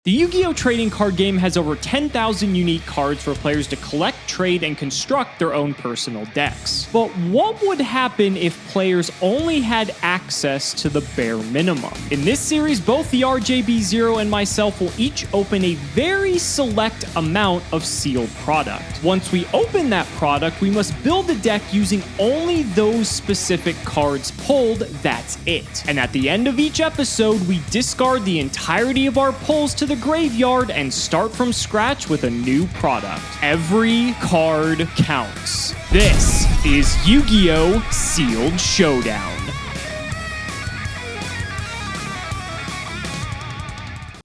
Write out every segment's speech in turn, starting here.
The Yu-Gi-Oh! Trading card game has over 10,000 unique cards for players to collect, trade, and construct their own personal decks. But what would happen if players only had access to the bare minimum? In this series, both TheRJB0 and myself will each open a very select amount of sealed product. Once we open that product, we must build a deck using only those specific cards pulled, that's it. And at the end of each episode, we discard the entirety of our pulls to the graveyard and start from scratch with a new product. Every card counts. This is Yu-Gi-Oh! Sealed Showdown.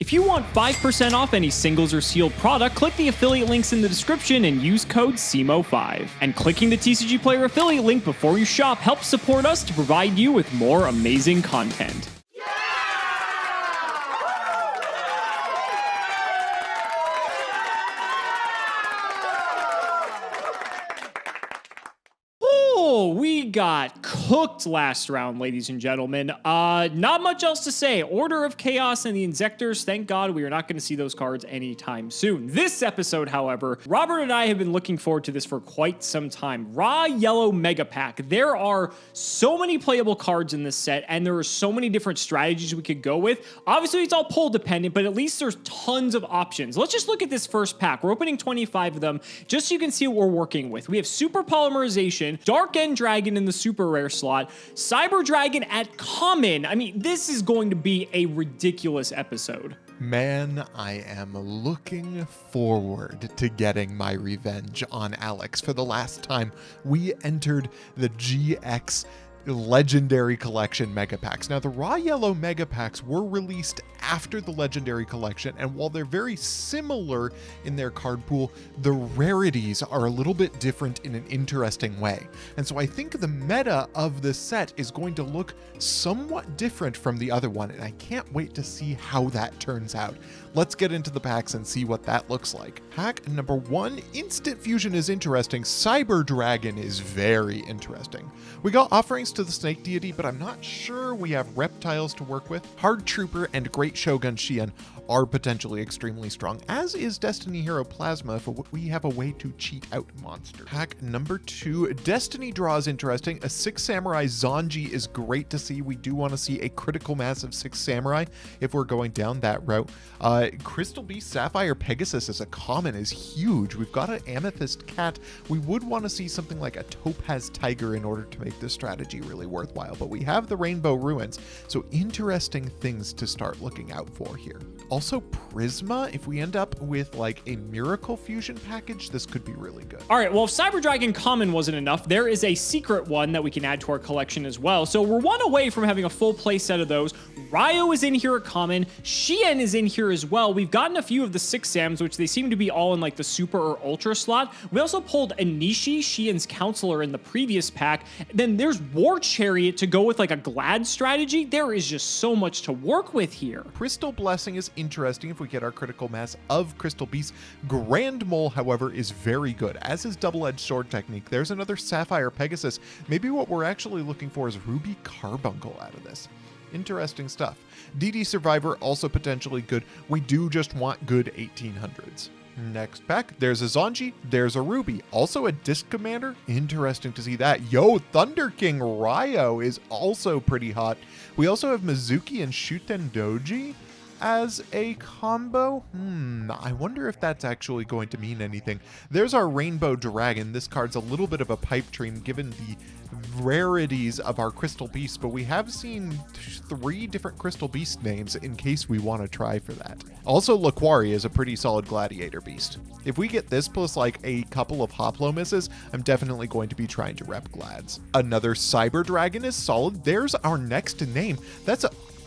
If you want 5% off any singles or sealed product, click the affiliate links in the description and use code CIMOOOOO5. And clicking the TCG Player affiliate link before you shop helps support us to provide you with more amazing content. We got cooked last round, ladies and gentlemen. Not much else to say. Order of Chaos and the Inzectors, thank God we are not going to see those cards anytime soon. This episode, however, Robert and I have been looking forward to this for quite some time. Raw Yellow Mega Pack. There are so many playable cards in this set, and there are so many different strategies we could go with. Obviously, it's all pull dependent, but at least there's tons of options. Let's just look at this first pack. We're opening 25 of them, just so you can see what we're working with. We have Super Polymerization, Dark End Dragon in the super rare slot, Cyber Dragon at common. I mean, this is going to be a ridiculous episode. Man, I am looking forward to getting my revenge on Alex for the last time we entered the GX Legendary Collection Mega Packs. Now, the Raw Yellow Mega Packs were released after the Legendary Collection, and while they're very similar in their card pool, the rarities are a little bit different in an interesting way. And so I think the meta of this set is going to look somewhat different from the other one, and I can't wait to see how that turns out. Let's get into the packs and see what that looks like. Pack number 1, Instant Fusion is interesting. Cyber Dragon is very interesting. We got offerings to the Snake Deity, but I'm not sure we have reptiles to work with. Hard Trooper and Great Shogun Xian are potentially extremely strong, as is Destiny Hero Plasma if we have a way to cheat out monsters. Pack number 2, Destiny Draw is interesting. A 6 Samurai Zanji is great to see. We do want to see a critical mass of 6 Samurai if we're going down that route. Crystal Beast Sapphire Pegasus as a common is huge. We've got an Amethyst Cat. We would want to see something like a Topaz Tiger in order to make this strategy really worthwhile, but we have the Rainbow Ruins, so interesting things to start looking out for here. Also, Prisma, if we end up with like a Miracle Fusion package, this could be really good. All right, well, if Cyber Dragon Common wasn't enough, there is a secret one that we can add to our collection as well. So we're one away from having a full play set of those. Ryo is in here at common. Xian is in here as well. We've gotten a few of the 6 Sams, which they seem to be all in like the super or ultra slot. We also pulled Anishi, Xian's counselor, in the previous pack. Then there's War Chariot to go with like a Glad strategy. There is just so much to work with here. Crystal Blessing is interesting if we get our critical mass of Crystal Beast. Grand Mole, however, is very good, as is Double-Edged Sword Technique. There's another Sapphire Pegasus. Maybe what we're actually looking for is Ruby Carbuncle out of this. Interesting stuff. DD Survivor, also potentially good. We do just want good 1800s. Next pack, there's a Zanji, there's a Ruby, also a Disc Commander. Interesting to see that. Yo, Thunder King Ryo is also pretty hot. We also have Mizuki and Shuten Doji as a combo. I wonder if that's actually going to mean anything. There's our Rainbow Dragon. This card's a little bit of a pipe dream given the rarities of our Crystal Beasts, but we have seen 3 different Crystal Beast names in case we want to try for that. Also, Laquari is a pretty solid Gladiator Beast. If we get this plus like a couple of Hoplo misses, I'm definitely going to be trying to rep Glads. Another Cyber Dragon is solid. There's our next name.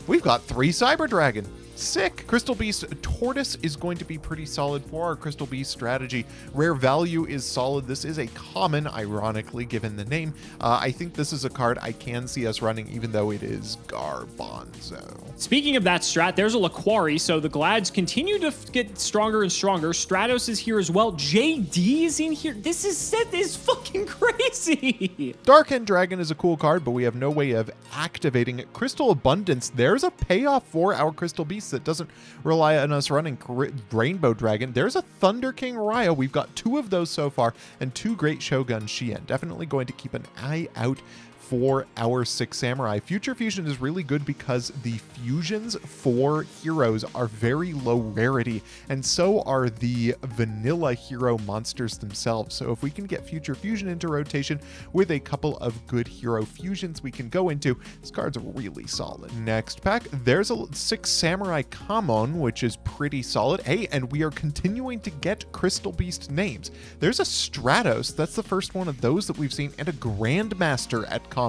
We've got 3 Cyber Dragon. Sick. Crystal Beast Tortoise is going to be pretty solid for our Crystal Beast strategy. Rare Value is solid. This is a common, ironically, given the name. I think this is a card I can see us running, even though it is Garbanzo. Speaking of that strat, there's a Laquari, so the Glads continue to get stronger and stronger. Stratos is here as well. JD is in here. This set is fucking crazy. Dark End Dragon is a cool card, but we have no way of activating it. Crystal Abundance, there's a payoff for our Crystal Beast. Beast that doesn't rely on us running Rainbow Dragon. There's a Thunder King Ryo. We've got 2 of those so far, and 2 Great Shogun Shien. Definitely going to keep an eye out for our 6 Samurai. Future Fusion is really good because the fusions for heroes are very low rarity, and so are the vanilla hero monsters themselves. So if we can get Future Fusion into rotation with a couple of good hero fusions we can go into, this card's really solid. Next pack, there's a 6 Samurai Kamon, which is pretty solid. Hey, and we are continuing to get Crystal Beast names. There's a Stratos, that's the first one of those that we've seen, and a Grandmaster at common.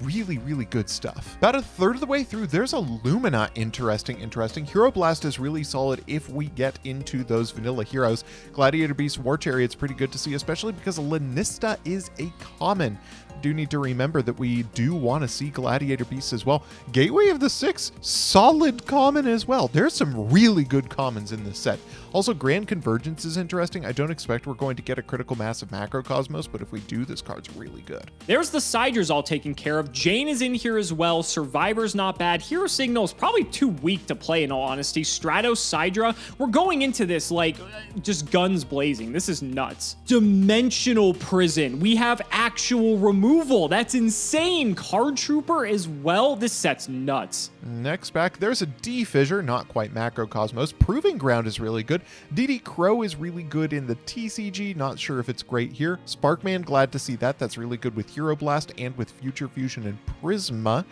Really good stuff. About a third of the way through, there's a Lumina. Interesting. Hero Blast is really solid if we get into those vanilla heroes. Gladiator Beast, War Chariot's pretty good to see, especially because Lanista is a common. Do need to remember that we do want to see Gladiator Beasts as well. Gateway of the Six, solid common as well. There's some really good commons in this set. Also, Grand Convergence is interesting. I don't expect we're going to get a critical mass of Macrocosmos, but if we do, this card's really good. There's the Siders all taken care of. Jane is in here as well. Survivor's not bad. Hero Signal is probably too weak to play, in all honesty. Stratos, Sidra, we're going into this like just guns blazing. This is nuts. Dimensional Prison. We have actual removal. That's insane. Card Trooper as well. This set's nuts. Next back, there's a D Fissure, not quite Macrocosmos. Proving Ground is really good. DD Crow is really good in the TCG. Not sure if it's great here. Sparkman, glad to see that. That's really good with Hero Blast and with Future Fusion and Prisma.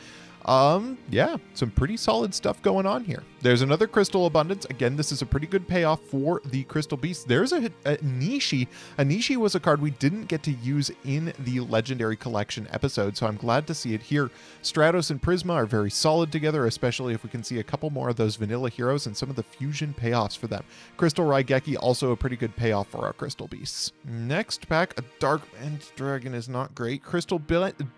Yeah, some pretty solid stuff going on here. There's another Crystal Abundance. Again, this is a pretty good payoff for the Crystal Beast. There's a Nishi. A Nishi was a card we didn't get to use in the Legendary Collection episode, so I'm glad to see it here. Stratos and Prisma are very solid together, especially if we can see a couple more of those vanilla heroes and some of the fusion payoffs for them. Crystal Raigeki, also a pretty good payoff for our Crystal Beasts. Next pack, a Dark End Dragon is not great. Crystal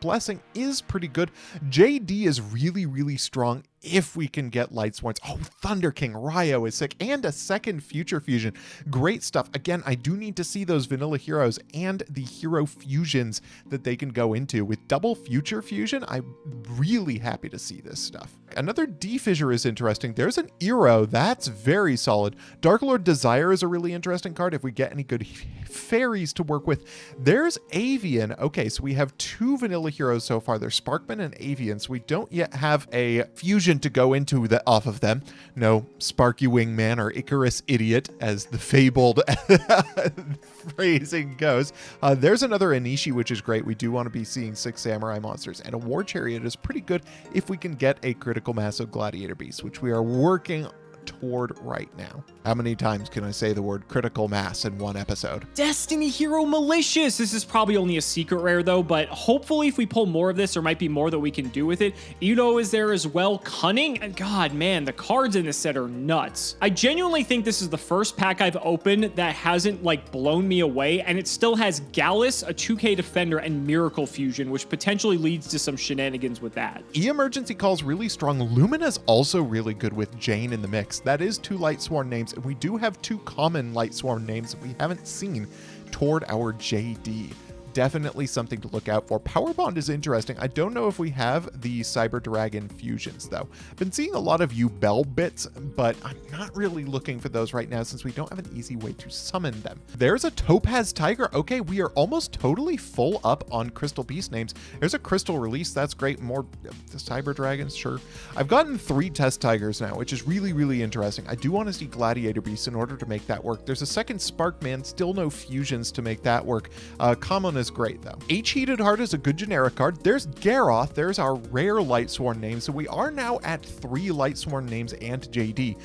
Blessing is pretty good. JD is really strong if we can get Lightsworns. Oh, Thunder King Ryo is sick, and a second Future Fusion. Great stuff. Again, I do need to see those vanilla heroes and the hero fusions that they can go into. With double Future Fusion, I'm really happy to see this stuff. Another D Fissure is interesting. There's an Eero. That's very solid. Dark Lord Desire is a really interesting card if we get any good fairies to work with. There's Avian. Okay, so we have 2 vanilla heroes so far. There's Sparkman and Avian, so we don't yet have a fusion to go into off of them. No Sparky Wingman or Icarus Idiot, as the fabled phrasing goes. There's another Anishi, which is great. We do want to be seeing 6 Samurai monsters, and a War Chariot is pretty good if we can get a critical mass of Gladiator Beasts, which we are working toward right now. How many times can I say the word critical mass in one episode? Destiny Hero Malicious. This is probably only a secret rare though, but hopefully if we pull more of this, there might be more that we can do with it. Udo is there as well. Cunning. And God, man, the cards in this set are nuts. I genuinely think this is the first pack I've opened that hasn't like blown me away, and it still has Gallus, a 2K Defender, and Miracle Fusion, which potentially leads to some shenanigans with that. E-Emergency Call's really strong. Lumina's also really good with Jane in the mix. That is 2 Lightsworn names, and we do have 2 common Lightsworn names that we haven't seen toward our JD. Definitely something to look out for. Power Bond is interesting. I don't know if we have the Cyber Dragon fusions though. I've been seeing a lot of Bell bits, but I'm not really looking for those right now since we don't have an easy way to summon them. There's a Topaz Tiger. Okay, we are almost totally full up on Crystal Beast names. There's a Crystal Release. That's great. More the Cyber Dragons, sure. I've gotten 3 Test Tigers now, which is really interesting. I do want to see Gladiator Beasts in order to make that work. There's a second Sparkman. Still no fusions to make that work. Common is great though. H-Heated Heart is a good generic card. There's Garroth. There's our rare Lightsworn name. So we are now at 3 Lightsworn names and JD,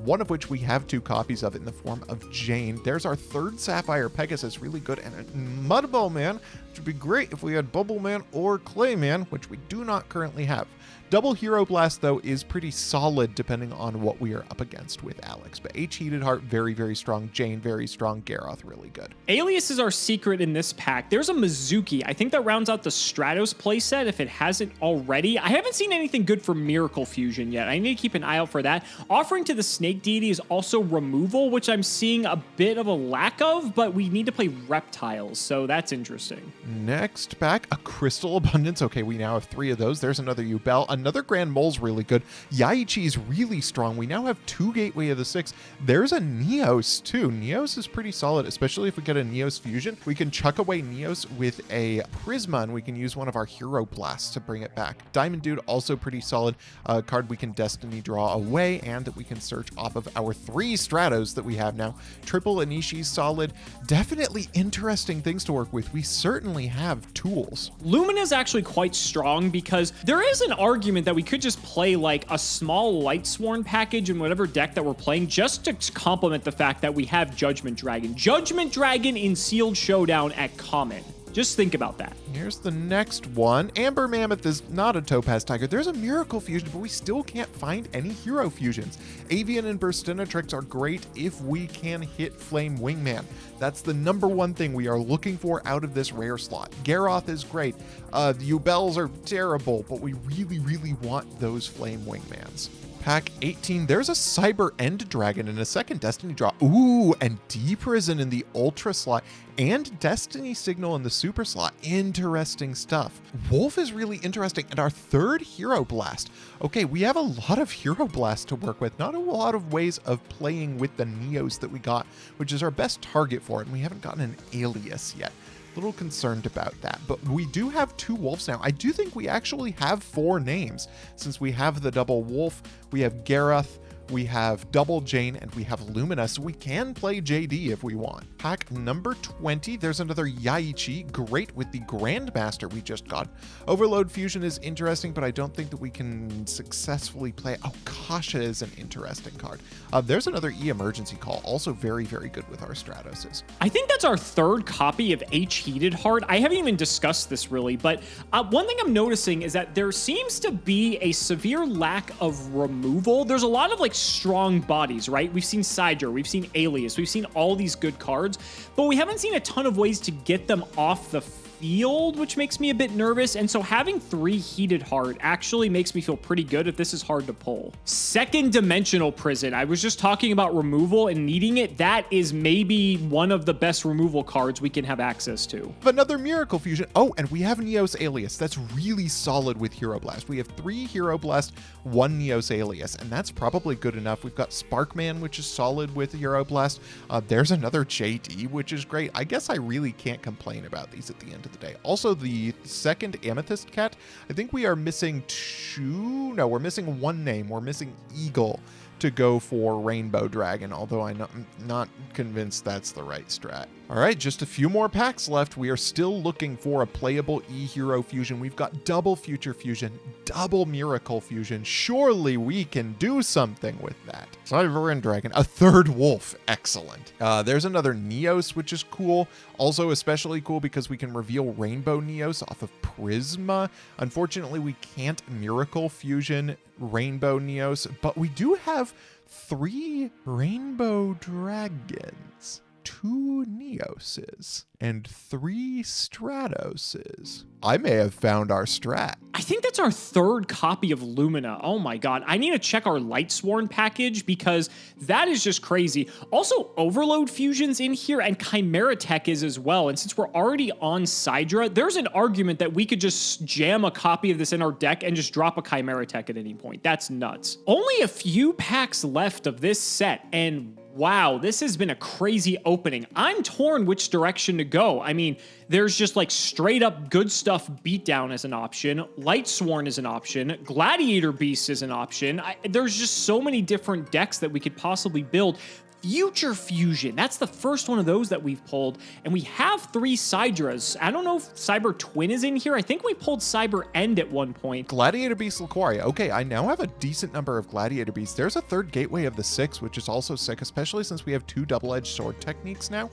one of which we have 2 copies of it in the form of Jane. There's our 3rd Sapphire Pegasus, really good, and a Mudball Man, which would be great if we had Bubble Man or Clayman, which we do not currently have. Double Hero Blast, though, is pretty solid depending on what we are up against with Alex. But H-Heated Heart, very strong. Jane, very strong. Garroth, really good. Alias is our secret in this pack. There's a Mizuki. I think that rounds out the Stratos playset if it hasn't already. I haven't seen anything good for Miracle Fusion yet. I need to keep an eye out for that. Offering to the Snake Deity is also removal, which I'm seeing a bit of a lack of, but we need to play Reptiles, so that's interesting. Next pack, a Crystal Abundance. Okay, we now have 3 of those. There's another Yubel. Another Grand Mole's really good. Yaichi's really strong. We now have 2 Gateway of the 6. There's a Neos too. Neos is pretty solid, especially if we get a Neos fusion. We can chuck away Neos with a Prisma, and we can use one of our Hero Blasts to bring it back. Diamond Dude, also pretty solid. A card we can Destiny draw away, and that we can search off of our 3 Stratos that we have now. Triple Anishi's solid. Definitely interesting things to work with. We certainly have tools. Lumina's actually quite strong because there is an argument that we could just play like a small Lightsworn package in whatever deck that we're playing just to complement the fact that we have Judgment Dragon. Judgment Dragon in Sealed Showdown at common. Just think about that. Here's the next one. Amber Mammoth is not a Topaz Tiger. There's a Miracle Fusion, but we still can't find any Hero Fusions. Avian and Burstinatrix are great if we can hit Flame Wingman. That's the #1 thing we are looking for out of this rare slot. Garroth is great. The Ubels are terrible, but we really want those Flame Wingmans. Pack 18, there's a Cyber End Dragon and a second Destiny draw. Ooh, and D-Prison in the Ultra slot and Destiny Signal in the Super slot. Interesting stuff. Wolf is really interesting, and our 3rd Hero Blast. Okay, we have a lot of Hero Blast to work with, not a lot of ways of playing with the Neos that we got, which is our best target for it, and we haven't gotten an Alias yet. Little concerned about that, but we do have 2 wolves now. I do think we actually have 4 names since we have the double wolf, we have Gareth, we have double Jane, and we have Lumina, so we can play JD if we want. Pack number 20, there's another Yaichi, great with the Grandmaster we just got. Overload Fusion is interesting, but I don't think that we can successfully play. Oh, Kasha is an interesting card. There's another E-Emergency Call, also very good with our Stratoses. I think that's our 3rd copy of H Heated Heart. I haven't even discussed this really, but one thing I'm noticing is that there seems to be a severe lack of removal. There's a lot of like strong bodies, right? We've seen Sidra, we've seen Alias, we've seen all these good cards, but we haven't seen a ton of ways to get them off the field, which makes me a bit nervous. And so having 3 Heated Heart actually makes me feel pretty good if this is hard to pull. Second Dimensional Prison. I was just talking about removal and needing it. That is maybe one of the best removal cards we can have access to. Another Miracle Fusion. Oh, and we have Neos Alias. That's really solid with Hero Blast. We have 3 Hero Blast, 1 Neos Alias, and that's probably good enough. We've got Sparkman, which is solid with Hero Blast. There's another JD, which is great. I guess I really can't complain about these at the end of the day. Also, the second Amethyst Cat, I think we are missing 2. No, we're missing 1 name. We're missing Eagle to go for Rainbow Dragon, although I'm not convinced that's the right strat. All right, just a few more packs left. We are still looking for a playable E-Hero Fusion. We've got double Future Fusion, double Miracle Fusion. Surely we can do something with that. Cyber End Dragon, a 3rd Wolf, excellent. There's another Neos, which is cool. Also especially cool because we can reveal Rainbow Neos off of Prisma. Unfortunately, we can't Miracle Fusion Rainbow Neos, but we do have 3 Rainbow Dragons, 2 Neoses, and 3 Stratoses. I may have found our strat. I think that's our 3rd copy of Lumina. Oh my god. I need to check our Lightsworn package because that is just crazy. Also, Overload Fusion's in here and Chimera Tech is as well. And since we're already on Sidra, there's an argument that we could just jam a copy of this in our deck and just drop a Chimera Tech at any point. That's nuts. Only a few packs left of this set, and wow, this has been a crazy opening. I'm torn which direction to go. I mean, there's just like straight up good stuff beatdown as an option. Lightsworn is an option. Gladiator Beast is an option. There's just so many different decks that we could possibly build. Future Fusion, that's the first one of those that we've pulled, and we have 3 Sidras. I don't know if Cyber Twin is in here. I think we pulled Cyber End at one point. Gladiator Beast Laquaria. Okay, I now have a decent number of Gladiator Beasts. There's a 3rd Gateway of the 6, which is also sick, especially since we have 2 double-edged sword techniques now.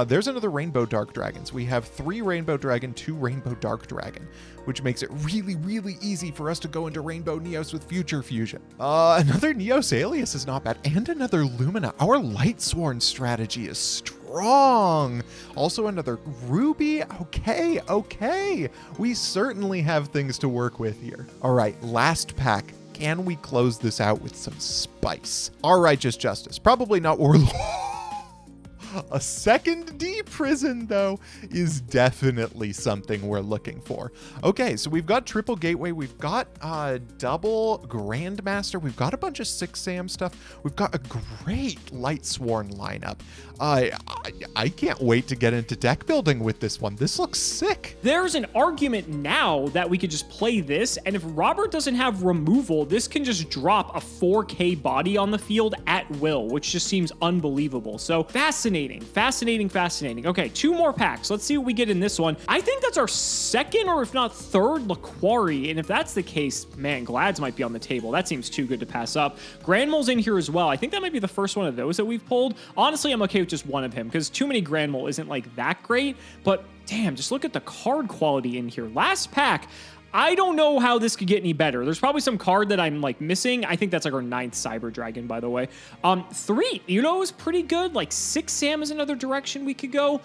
There's another Rainbow Dark Dragons. We have 3 Rainbow Dragon, 2 Rainbow Dark Dragon, which makes it really easy for us to go into Rainbow Neos with Future Fusion. Another Neos Alias is not bad, and another Lumina. Our Lightsworn strategy is strong. Also another Ruby. Okay. We certainly have things to work with here. All right, last pack. Can we close this out with some spice? Our Righteous Justice. Probably not what we're A second D prison, though, is definitely something we're looking for. Okay, so we've got triple gateway, we've got double grandmaster, we've got a bunch of 6 Sam stuff, we've got a great Lightsworn lineup. I can't wait to get into deck building with this one. This looks sick. There's an argument now that we could just play this, and if Robert doesn't have removal, this can just drop a 4K body on the field at will, which just seems unbelievable. So fascinating, fascinating, fascinating. Okay, 2 more packs. Let's see what we get in this one. I think that's our second or if not third Laquari, and if that's the case, man, Glads might be on the table. That seems too good to pass up. Granmol's in here as well. I think that might be the first one of those that we've pulled. Honestly, I'm okay with just one of him because too many Granmol isn't like that great, but damn, just look at the card quality in here. Last pack, I don't know how this could get any better. There's probably some card that I'm like missing. I think that's like our 9th Cyber Dragon, by the way. 3, is pretty good. Like 6 Sam is another direction we could go.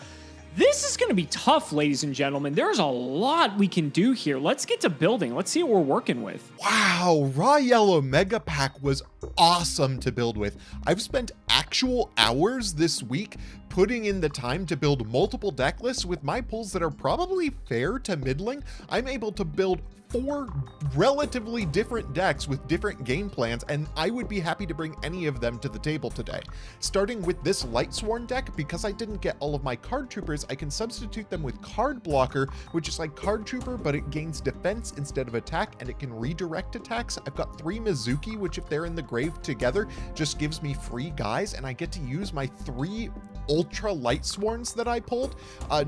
This is going to be tough, ladies and gentlemen. There's a lot we can do here. Let's get to building. Let's see what we're working with. Wow, Raw Yellow Mega Pack was awesome to build with. I've spent actual hours this week putting in the time to build multiple deck lists. With my pulls that are probably fair to middling, I'm able to build 4 relatively different decks with different game plans, and I would be happy to bring any of them to the table today. Starting with this Lightsworn deck, because I didn't get all of my Card Troopers, I can substitute them with Card Blocker, which is like Card Trooper, but it gains defense instead of attack, and it can redirect attacks. I've got 3 Mizuki, which if they're in the grave together, just gives me free guys, and I get to use my 3 Ultra Lightsworns that I pulled.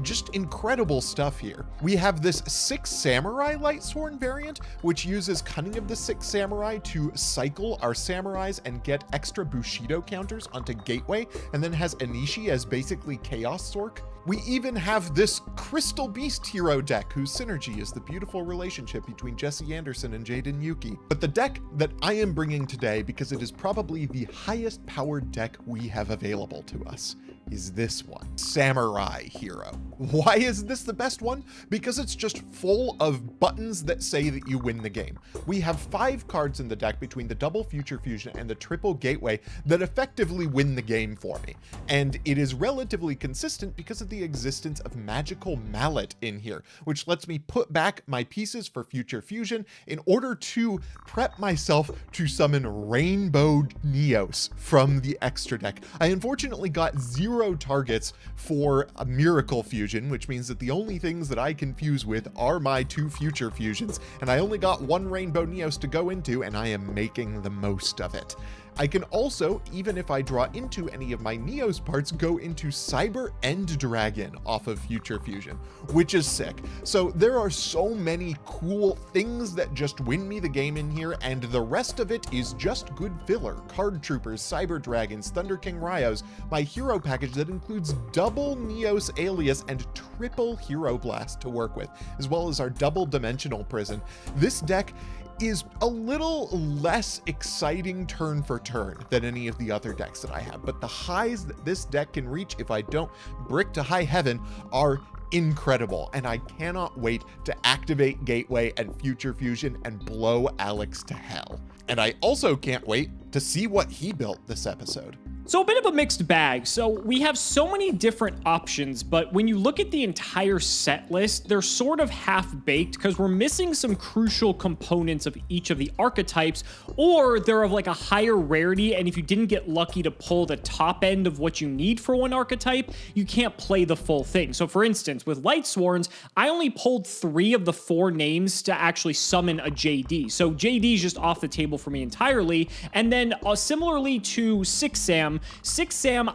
Just incredible stuff here. We have this 6 Samurai Lightsworn variant, which uses Cunning of the 6 Samurai to cycle our samurais and get extra Bushido counters onto Gateway, and then has Anishi as basically Chaos Sork. We even have this Crystal Beast hero deck, whose synergy is the beautiful relationship between Jesse Anderson and Jaden Yuki. But the deck that I am bringing today, because it is probably the highest powered deck we have available to us, is this one, Samurai Hero. Why is this the best one? Because it's just full of buttons that say that you win the game. We have 5 cards in the deck between the double Future Fusion and the triple Gateway that effectively win the game for me. And it is relatively consistent because of the existence of Magical Mallet in here, which lets me put back my pieces for Future Fusion in order to prep myself to summon Rainbow Neos from the extra deck. I unfortunately got 0 targets for a Miracle Fusion, which means that the only things that I can fuse with are my 2 Future Fusions, and I only got 1 Rainbow Neos to go into, and I am making the most of it. I can also, even if I draw into any of my Neos parts, go into Cyber End Dragon off of Future Fusion, which is sick. So there are so many cool things that just win me the game in here, and the rest of it is just good filler. Card Troopers, Cyber Dragons, Thunder King Ryos, my hero package that includes double Neos Alias and triple Hero Blast to work with, as well as our double Dimensional Prison. This deck is a little less exciting turn for turn than any of the other decks that I have, but the highs that this deck can reach if I don't brick to high heaven are incredible, and I cannot wait to activate Gateway and Future Fusion and blow Alex to hell. And I also can't wait to see what he built this episode. So a bit of a mixed bag. So we have so many different options, but when you look at the entire set list, they're sort of half-baked because we're missing some crucial components of each of the archetypes, or they're of like a higher rarity, and if you didn't get lucky to pull the top end of what you need for one archetype, you can't play the full thing. So for instance, with Lightsworns, I only pulled 3 of the 4 names to actually summon a JD. So JD is just off the table for me entirely. And then similarly to 6 Sam,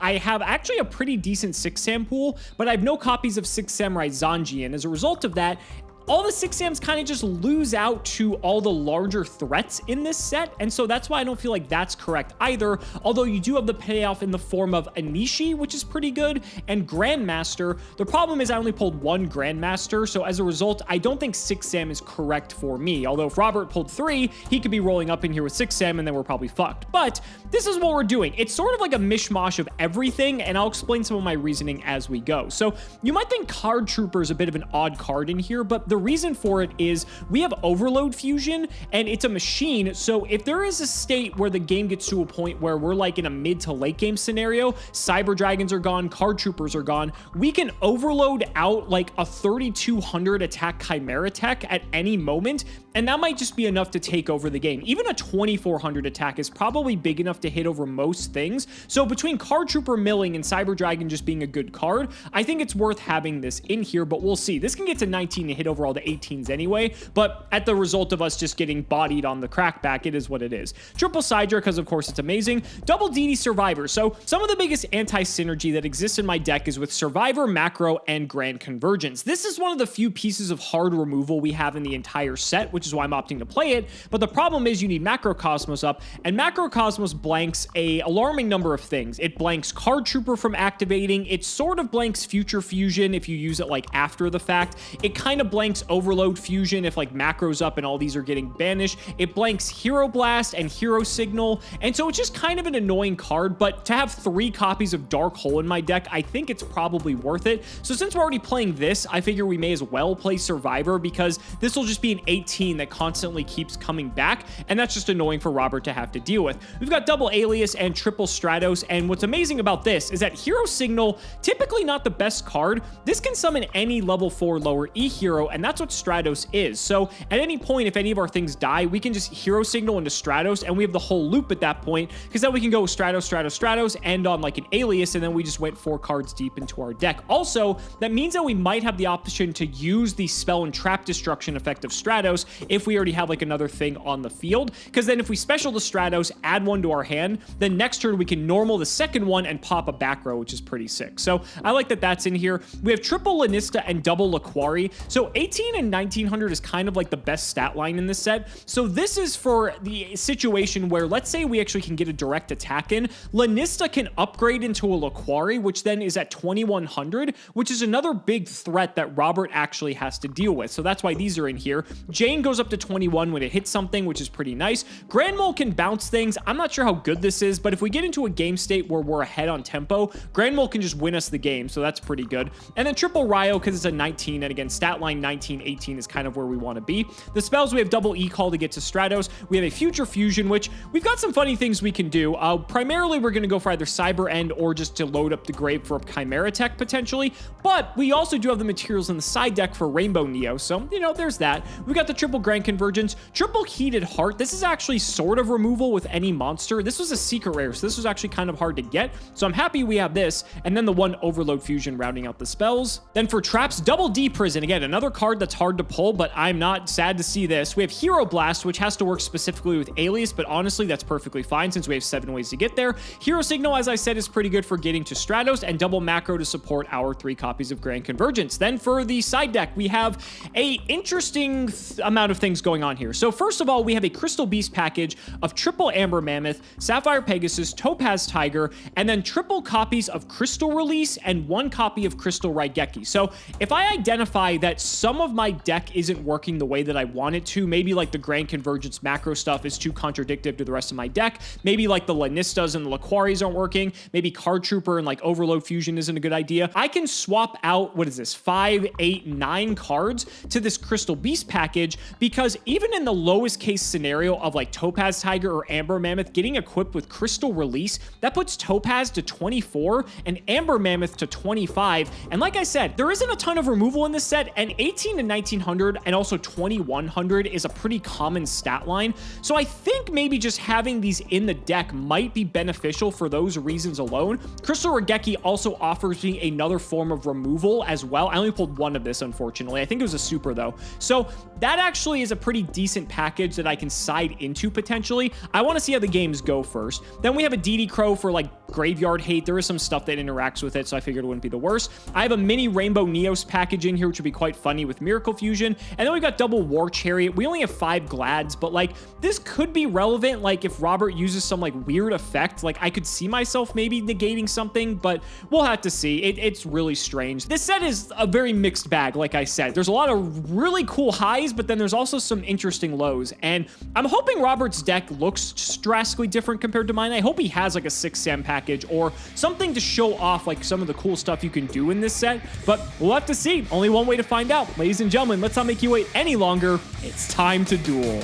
I have actually a pretty decent 6 Sam pool, but I have no copies of 6 Samurai Zanji, and as a result of that, all the 6 Sams kind of just lose out to all the larger threats in this set, and so that's why I don't feel like that's correct either, although you do have the payoff in the form of Anishi, which is pretty good, and Grandmaster. The problem is I only pulled 1 Grandmaster, so as a result, I don't think 6 Sam is correct for me, although if Robert pulled 3, he could be rolling up in here with 6 Sam, and then we're probably fucked. But this is what we're doing. It's sort of like a mishmash of everything, and I'll explain some of my reasoning as we go. So you might think Card Trooper is a bit of an odd card in here, but the The reason for it is we have overload fusion and it's a machine. So if there is a state where the game gets to a point where we're like in a mid to late game scenario, cyber dragons are gone, card troopers are gone, we can overload out like a 3200 attack chimera tech at any moment, and that might just be enough to take over the game. Even a 2400 attack is probably big enough to hit over most things. So between card trooper milling and cyber dragon just being a good card, I think it's worth having this in here, but we'll see. This can get to 19 to hit over all the 18s anyway, but at the result of us just getting bodied on the crackback, it is what it is. Triple Sidra, because of course it's amazing. Double DD Survivor. So some of the biggest anti-synergy that exists in my deck is with Survivor, Macro, and Grand Convergence. This is one of the few pieces of hard removal we have in the entire set, which is why I'm opting to play it, but the problem is you need Macrocosmos up, and Macrocosmos blanks a alarming number of things. It blanks Card Trooper from activating, it sort of blanks Future Fusion if you use it like after the fact, it kind of blanks Overload Fusion if like Macro's up and all these are getting banished, it blanks Hero Blast and Hero Signal, and so it's just kind of an annoying card, but to have 3 copies of Dark Hole in my deck, I think it's probably worth it. So since we're already playing this, I figure we may as well play Survivor, because this will just be an 18 that constantly keeps coming back, and that's just annoying for Robert to have to deal with. We've got double Alias and triple Stratos, and what's amazing about this is that Hero Signal, typically not the best card, this can summon any level 4 lower E hero, and that's what Stratos is. So at any point, if any of our things die, we can just Hero Signal into Stratos, and we have the whole loop at that point, because then we can go Stratos, Stratos, Stratos, end on like an Alias, and then we just went 4 cards deep into our deck. Also, that means that we might have the option to use the spell and trap destruction effect of Stratos if we already have like another thing on the field, because then if we special the Stratos, add 1 to our hand, then next turn we can normal the second one and pop a back row, which is pretty sick. So I like that that's in here. We have triple Lanista and double Laquari. So 18 and 1900 is kind of like the best stat line in this set. So this is for the situation where, let's say we actually can get a direct attack in. Lanista can upgrade into a Laquari, which then is at 2100, which is another big threat that Robert actually has to deal with. So that's why these are in here. Jane goes up to 21 when it hits something, which is pretty nice. Grand Mole can bounce things. I'm not sure how good this is, but if we get into a game state where we're ahead on tempo, Grand Mole can just win us the game, so that's pretty good. And then triple Ryo, because it's a 19, and again, stat line 19, 18 is kind of where we want to be. The spells, we have double E-Call to get to Stratos. We have a Future Fusion, which we've got some funny things we can do. Primarily, we're going to go for either Cyber End or just to load up the grave for a Chimera Tech, potentially. But we also do have the materials in the side deck for Rainbow Neo, so, you know, there's that. We got the triple Grand Convergence, triple Heated Heart. This is actually sort of removal with any monster. This was a secret rare, so this was actually kind of hard to get. So I'm happy we have this, and then the 1 Overload Fusion rounding out the spells. Then for traps, double D Prison. Again, another card that's hard to pull, but I'm not sad to see this. We have Hero Blast, which has to work specifically with Alias, but honestly, that's perfectly fine since we have 7 ways to get there. Hero Signal, as I said, is pretty good for getting to Stratos, and double Macro to support our 3 copies of Grand Convergence. Then for the side deck, we have a interesting amount of things going on here. So first of all, we have a Crystal Beast package of triple Amber Mammoth, Sapphire Pegasus, Topaz Tiger, and then triple copies of Crystal Release and 1 copy of Crystal Raigeki. So if I identify that some of my deck isn't working the way that I want it to, maybe like the Grand Convergence macro stuff is too contradictive to the rest of my deck, maybe like the Lanistas and the Laquaris aren't working, maybe Card Trooper and like Overload Fusion isn't a good idea, I can swap out, what is this, 5, 8, 9 cards to this Crystal Beast package, because even in the lowest case scenario of like Topaz Tiger or Amber Mammoth getting equipped with Crystal Release, that puts Topaz to 24 and Amber Mammoth to 25. And like I said, there isn't a ton of removal in this set, and 18 and 1900 and also 2100 is a pretty common stat line. So I think maybe just having these in the deck might be beneficial for those reasons alone. Crystal Raigeki also offers me another form of removal as well. I only pulled 1 of this, unfortunately. I think it was a super though. So that actually is a pretty decent package that I can side into potentially. I want to see how the games go first. Then we have a DD Crow for like Graveyard Hate. There is some stuff that interacts with it, so I figured it wouldn't be the worst. I have a mini Rainbow Neos package in here, which would be quite funny with Miracle Fusion. And then we got double War Chariot. We only have 5 Glads, but like this could be relevant. Like if Robert uses some like weird effect, like I could see myself maybe negating something, but we'll have to see. It's really strange. This set is a very mixed bag, like I said. There's a lot of really cool highs, but then there's also some interesting lows. And I'm hoping Robert's deck looks drastically different compared to mine. I hope he has like a 6 Sam package or something to show off like some of the cool stuff you can do in this set, but we'll have to see. Only one way to find out. Ladies Ladies and gentlemen, let's not make you wait any longer. It's time to duel.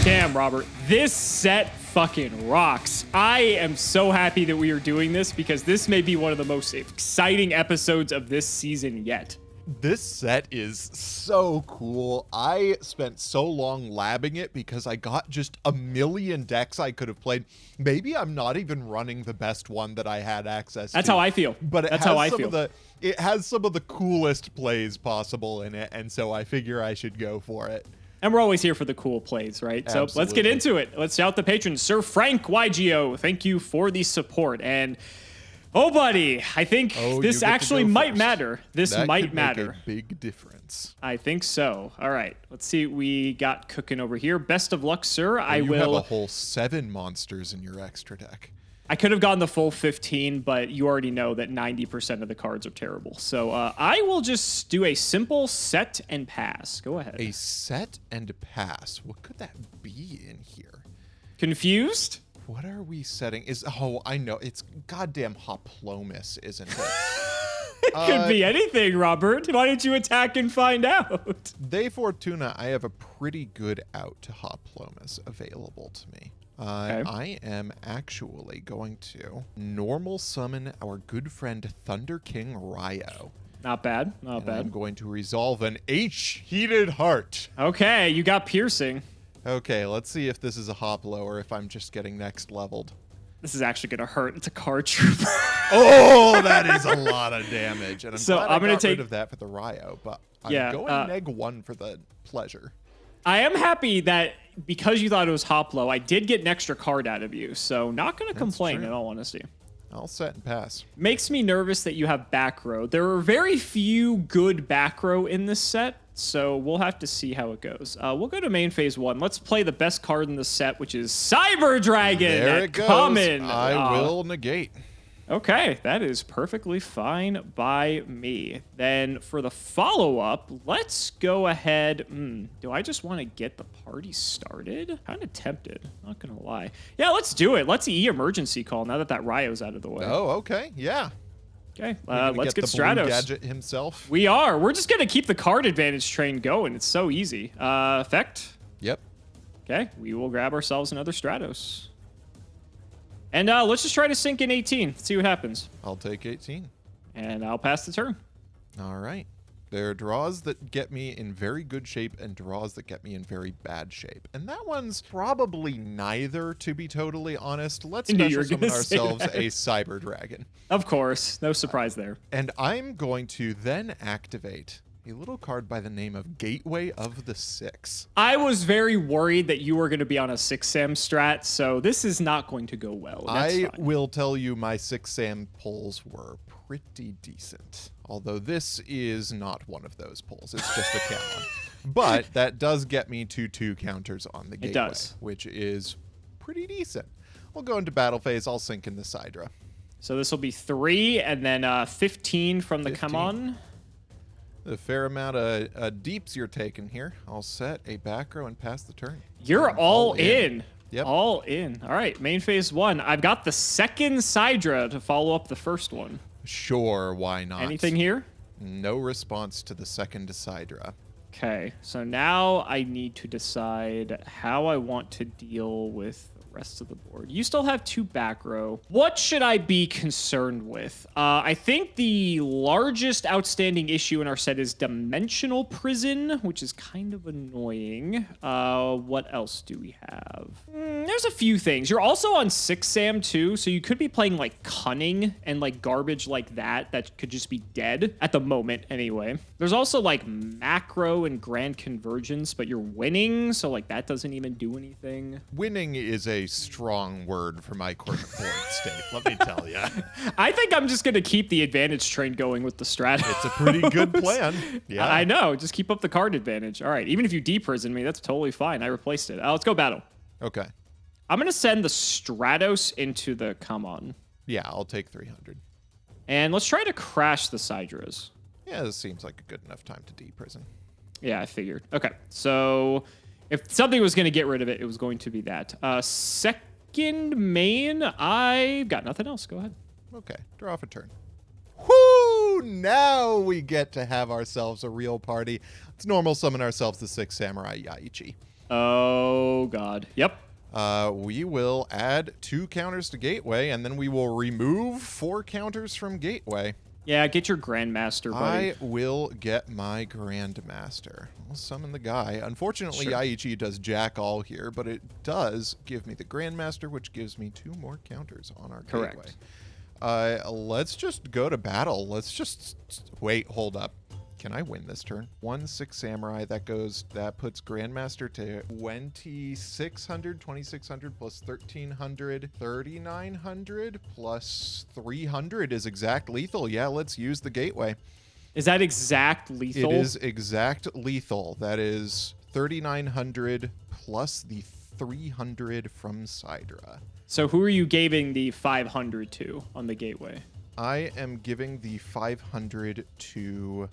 Damn, Robert, this set fucking rocks. I am so happy that we are doing this because this may be one of the most exciting episodes of this season yet. This set is so cool. I spent so long labbing it because I got just a million decks I could have played. Maybe I'm not even running the best one that I had access to. That's how I feel. But That's how I feel. It has some of the coolest plays possible in it, and so I figure I should go for it. And we're always here for the cool plays, right? Absolutely. So let's get into it. Let's shout the patrons. Sir Frank YGO, thank you for the support. And oh, buddy, I think this actually might matter. This might matter. Make a big difference. I think so. All right, let's see what we got cooking over here. Best of luck, sir. You have a whole 7 monsters in your extra deck. I could have gotten the full 15, but you already know that 90% of the cards are terrible. So I will just do a simple set and pass. Go ahead. A set and pass. What could that be in here? Confused? What are we setting? I know. It's goddamn Hoplomus, isn't it? It could be anything, Robert. Why don't you attack and find out? De Fortuna, I have a pretty good out to Hoplomus available to me. Okay. I am actually going to normal summon our good friend Thunder King Ryo. Not bad. Not bad. I'm going to resolve an H-Heated Heart. Okay, you got piercing. Okay, let's see if this is a Hoplo or if I'm just getting next leveled. This is actually going to hurt. It's a card trooper. Oh, that is a lot of damage. And I'm going to take rid of that for the Ryo, but I'm going neg 1 for the pleasure. I am happy that because you thought it was Hoplo, I did get an extra card out of you, so not going to complain in all honesty. I'll set and pass. Makes me nervous that you have back row. There are very few good back row in this set, so we'll have to see how it goes. We'll go to main phase 1. Let's play the best card in the set, which is Cyber Dragon. There it goes. Common. I will negate. Okay, that is perfectly fine by me. Then for the follow-up, let's go ahead. Do I just want to get the party started? Kind of tempted, not going to lie. Yeah, let's do it. Let's emergency call now that Ryo's out of the way. Oh, okay. Yeah. Okay, let's get the Stratos. Blue Gadget himself. We are. We're just going to keep the card advantage train going. It's so easy. Effect. Yep. Okay, we will grab ourselves another Stratos. And let's just try to sink in 18. Let's see what happens. I'll take 18. And I'll pass the turn. All right. There are draws that get me in very good shape and draws that get me in very bad shape. And that one's probably neither, to be totally honest. Let's special summon ourselves a Cyber Dragon. Of course. No surprise there. And I'm going to then activate a little card by the name of Gateway of the Six. I was very worried that you were going to be on a 6-Sam strat, so this is not going to go well. I will tell you my 6-Sam pulls were pretty decent. Although this is not one of those pulls. It's just a Camelon. But that does get me to 2 counters on the Gateway. It does. Which is pretty decent. We'll go into battle phase. I'll sink in the Sidra. So this will be 3 and then 15 from the come on. A fair amount of deeps you're taking here. I'll set a back row and pass the turn. You're all in. Yep. All in. All right, main phase 1. I've got the second Sidra to follow up the first one. Sure, why not? Anything here? No response to the second Sidra. Okay, so now I need to decide how I want to deal with rest of the board. You still have 2 back row. What should I be concerned with? I think the largest outstanding issue in our set is Dimensional Prison, which is kind of annoying. What else do we have? There's a few things. You're also on 6-Sam too, so you could be playing like Cunning and like garbage like that could just be dead at the moment anyway. There's also like Macro and Grand Convergence, but you're winning, so like that doesn't even do anything. Winning is a strong word for my current board state, let me tell you. I think I'm just going to keep the advantage train going with the Stratos. It's a pretty good plan. Yeah, I know. Just keep up the card advantage. All right. Even if you deprison me, that's totally fine. I replaced it. Let's go battle. Okay. I'm going to send the Stratos into the come on. Yeah, I'll take 300. And let's try to crash the Sidras. Yeah, this seems like a good enough time to deprison. Yeah, I figured. Okay. So if something was going to get rid of it, it was going to be that. Second main, I've got nothing else. Go ahead. Okay, draw off a turn. Whoo! Now we get to have ourselves a real party. Let's normal summon ourselves the 6 Samurai Yaichi. Oh, God. Yep. We will add 2 counters to Gateway, and then we will remove 4 counters from Gateway. Yeah, get your Grandmaster, buddy. I will get my Grandmaster. I'll summon the guy. Unfortunately, Sure. Yaichi does jack all here, but it does give me the Grandmaster, which gives me 2 more counters on our Correct. Gateway. Let's just go to battle. Let's just... Wait, hold up. Can I win this turn? 1 6 Samurai. That puts Grandmaster to 2,600, 2,600 plus 1,300, 3,900 plus 300 is exact lethal. Yeah, let's use the Gateway. Is that exact lethal? It is exact lethal. That is 3,900 plus the 300 from Sidra. So who are you giving the 500 to on the Gateway? I am giving the 500 to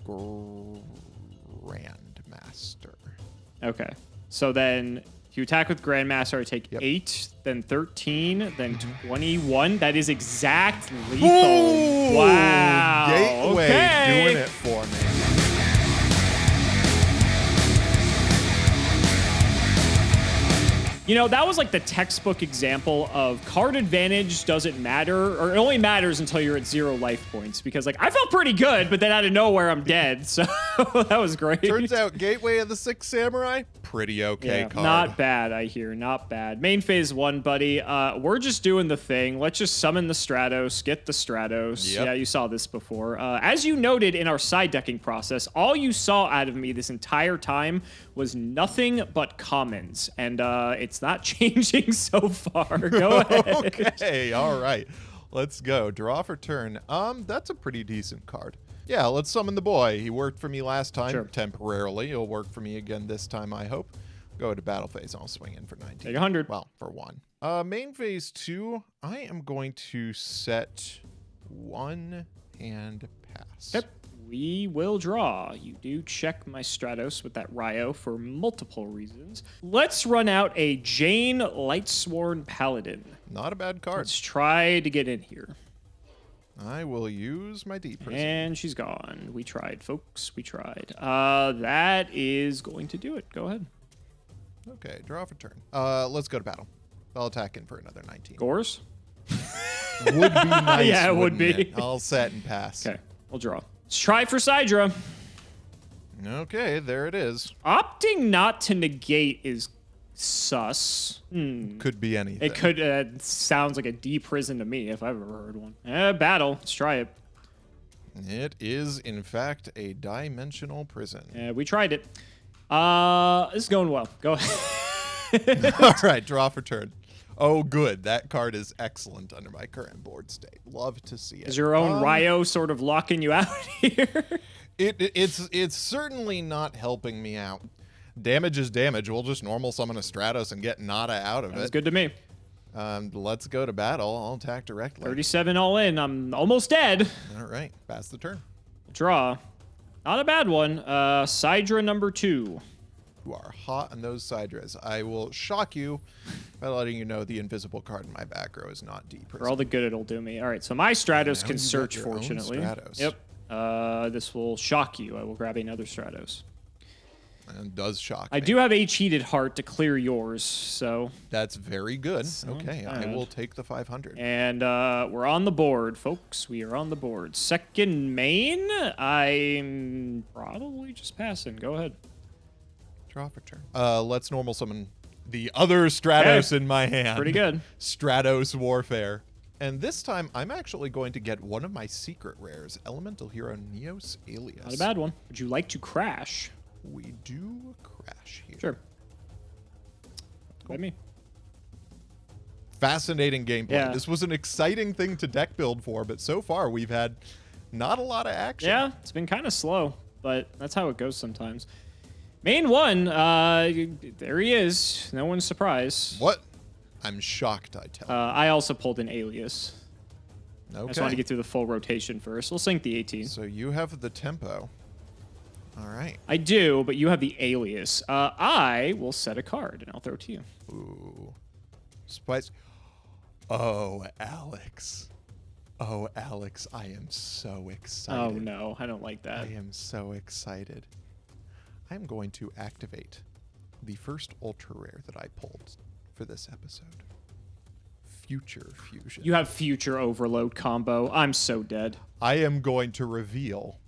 Grandmaster. Okay. So then if you attack with Grandmaster, I take Yep. 8, then 13, then 21. That is exact lethal. Ooh, Wow. Gateway Okay. doing it for me. You know, that was like the textbook example of card advantage doesn't matter, or it only matters until you're at 0 life points. Because, like, I felt pretty good, but then out of nowhere, I'm dead. So that was great. Turns out Gateway of the 6 Samurai, pretty okay card. Not bad, I hear. Not bad. Main phase 1, buddy. We're just doing the thing. Let's just summon the Stratos, get the Stratos. Yep. Yeah, you saw this before. As you noted in our side decking process, all you saw out of me this entire time was nothing but commons. And it's not changing so far. Go ahead. Okay, all right. Let's go. Draw for turn. That's a pretty decent card. Yeah, let's summon the boy. He worked for me last time, Sure. temporarily. He'll work for me again this time, I hope. Go to battle phase. I'll swing in for 19. Take 100. Well, for 1. Main phase 2, I am going to set 1 and pass. Yep. We will draw. You do check my Stratos with that Ryo for multiple reasons. Let's run out a Jane Lightsworn Paladin. Not a bad card. Let's try to get in here. I will use my deep prison. And she's gone. We tried, folks. We tried. That is going to do it. Go ahead. Okay, draw for turn. Let's go to battle. I'll attack in for another 19. Gores? Would be nice. Yeah, it would wouldn't be. it? I'll set and pass. Okay, we'll draw. Let's try for Sidra. Okay, there it is. Opting not to negate is sus. Could be anything. It could sounds like a D prison to me if I've ever heard one. Battle. Let's try it. It is, in fact, a dimensional prison. We tried it. This is going well. Go ahead. All right, draw for turn. Oh, good. That card is excellent under my current board state. Love to see it. Is your own Ryo sort of locking you out here? It's certainly not helping me out. Damage is damage. We'll just normal summon a Stratos and get nada out of That's it. good to me. Let's go to battle. I'll attack directly. 37 all in. I'm almost dead. All right, pass the turn. Draw. Not a bad one. Sidra number 2. You are hot on those Sidras. I will shock you by letting you know the invisible card in my back row is not deep. For all the good it'll do me. All right, so my Stratos Now can you search, got your own fortunately. Stratos. Yep. This will shock you. I will grab another Stratos. And does shock I me. do have H Heated Heart to clear yours, so... That's very good. not Okay, I bad. will take the 500. And we're on the board, folks. We are on the board. Second main, I'm probably just passing. Go ahead. Draw for turn. Let's normal summon the other Stratos in my hand. Pretty good. Stratos Warfare. And this time, I'm actually going to get one of my secret rares, Elemental Hero Neos Alias. Not a bad one. Would you like to crash? We do crash here. Sure. By me. Fascinating gameplay. Yeah. This was an exciting thing to deck build for, but so far we've had not a lot of action. Yeah, it's been kind of slow, but that's how it goes sometimes. Main 1, there he is. No one's surprised. What? I'm shocked, I tell you. I also pulled an Alias. I just wanted to Okay. get through the full rotation first. We'll sync the 18. So you have the tempo. All right. I do, but you have the Alias. I will set a card, and I'll throw it to you. Ooh. Spice. Oh, Alex. Oh, Alex, I am so Oh excited. no, I don't like that. I am so excited. I'm going to activate the first ultra rare that I pulled for this episode. Future Fusion. You have future overload combo. I'm so dead. I am going to reveal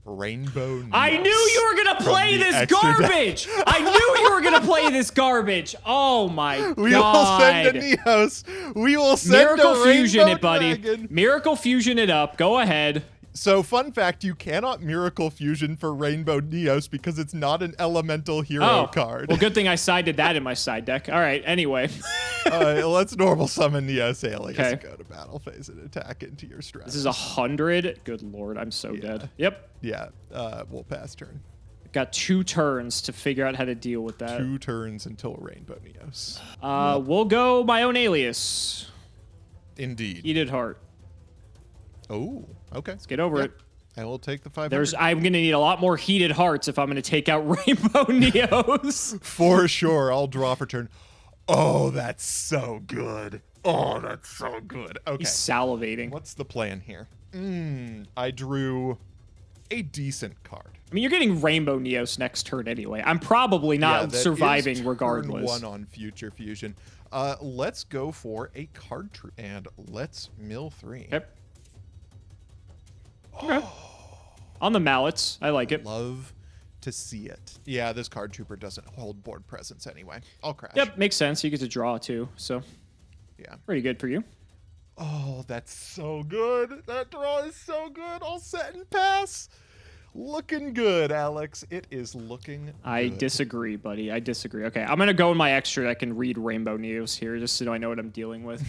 Rainbow Neos. I knew you were going to play this garbage. I knew you were going to play this garbage. Oh my God. We will send a Neos. We will send Miracle a Fusion Rainbow it, buddy. Dragon. Miracle Fusion it up. Go ahead. So, fun fact, you cannot Miracle Fusion for Rainbow Neos because it's not an elemental hero card. Well, good thing I sided that in my side deck. All right, anyway. Let's normal summon Neos Alias. Okay. Go to battle phase and attack into your stress. This is 100. Good lord, I'm so dead. Yep. Yeah, we'll pass turn. Got 2 turns to figure out how to deal with that. 2 turns until Rainbow Neos. We'll go my own alias. Indeed. Heated Heart. Oh, okay. Let's get over it. I will take the 500. I'm going to need a lot more Heated Hearts if I'm going to take out Rainbow Neos. For sure, I'll draw for turn. Oh, that's so good. Oh, that's so good. Okay. He's salivating. What's the plan here? I drew a decent card. I mean, you're getting Rainbow Neos next turn anyway. I'm probably not surviving turn regardless. 1 on Future Fusion. Let's go for a card tree and let's mill 3. Yep. Okay. On the mallets. I like it. Love to see it. Yeah, this card trooper doesn't hold board presence anyway. I'll crash. Yep, makes sense. You get to draw too, so Yeah. pretty good for you. Oh, that's so good. That draw is so good. I'll set and pass. Looking good, Alex. It is looking I good. disagree, buddy. I disagree. Okay, I'm going to go in my extra that can read Rainbow Neos here just so I know what I'm dealing with.